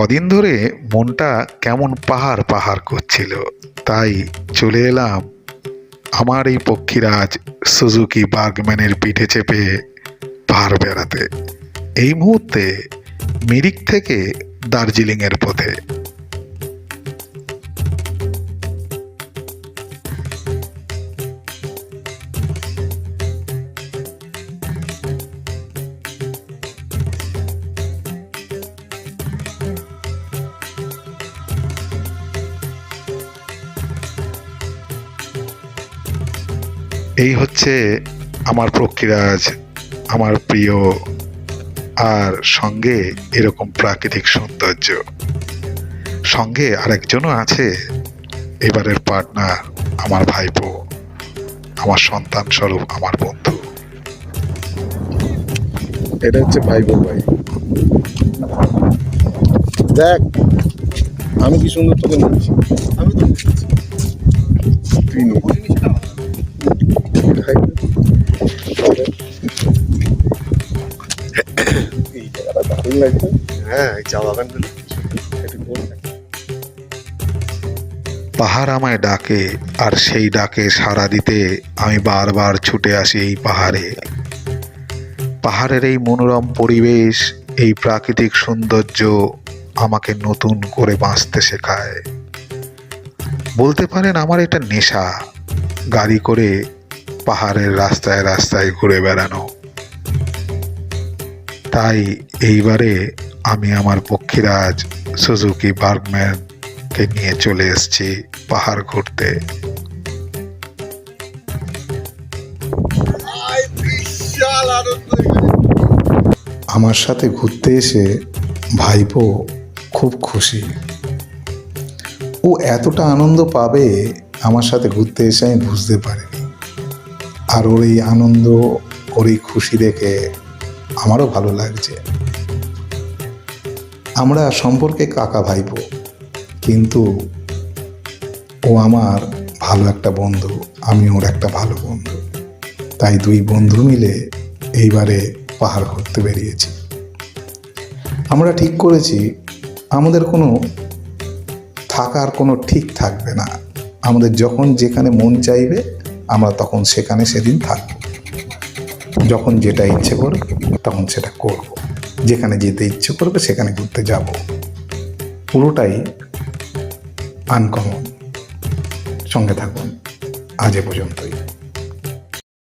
কদিন ধরে মনটা কেমন পাহাড় পাহাড় করছিল, তাই চলে এলাম আমার এই পক্ষীরাজ সুজুকি বার্গম্যানের পিঠে চেপে পাহাড় বেড়াতে। এই মুহূর্তে মিরিক থেকে দার্জিলিংয়ের পথে। এই হচ্ছে আমার পক্ষীরাজ, আমার প্রিয়, আর সঙ্গে এরকম প্রাকৃতিক সৌন্দর্য। সঙ্গে আরেকজনও আছে, এবারের পার্টনার, আমার ভাইপো, আমার সন্তান স্বরূপ, আমার বন্ধু। এটা হচ্ছে ভাইপো ভাই। দেখ আমি কি সুন্দর তোকে বলছি। আমি তো তুই নে। এই জায়গাটা দারুণ লাগছে। হ্যাঁ, এই চা বাগানগুলো পাহাড় আমায় ডাকে, আর সেই ডাকে সাড়া দিতে আমি বারবার ছুটে আসি এই পাহাড়ে। পাহাড়ের এই মনোরম পরিবেশ, এই প্রাকৃতিক সৌন্দর্য আমাকে নতুন করে বাঁচতে শেখায়। বলতে পারেন আমার এটা নেশা, গাড়ি করে পাহাড়ের রাস্তায় রাস্তায় ঘুরে বেড়ানো। তাই এইবারে আমি আমার পক্ষীরাজ সুজুকি বার্গম্যানকে নিয়ে চলে এসেছি পাহাড় ঘুরতে। আমার সাথে ঘুরতে এসে ভাইপো খুব খুশি। ও এতটা আনন্দ পাবে আমার সাথে ঘুরতে এসে আমি বুঝতে পারিনি। আর ওর এই আনন্দ, ওর এই খুশি দেখে আমারও ভালো লাগছে। আমরা সম্পর্কে কাকা ভাইপো, কিন্তু ও আমার ভালো একটা বন্ধু, আমি ওর একটা ভালো বন্ধু। তাই দুই বন্ধু মিলে এইবারে পাহাড় ঘুরতে বেরিয়েছি। আমরা ঠিক করেছি আমাদের কোনো থাকার কোনো ঠিক থাকবে না। আমাদের যখন যেখানে মন চাইবে আমরা তখন সেখানে সেদিন থাকব। যখন যেটা ইচ্ছে করবে তখন সেটা করব। যেখানে যেতে ইচ্ছে করবে সেখানে ঘুরতে যাব। পুরোটাই আনকমন। সঙ্গে থাকুন আজ এ পর্যন্তই।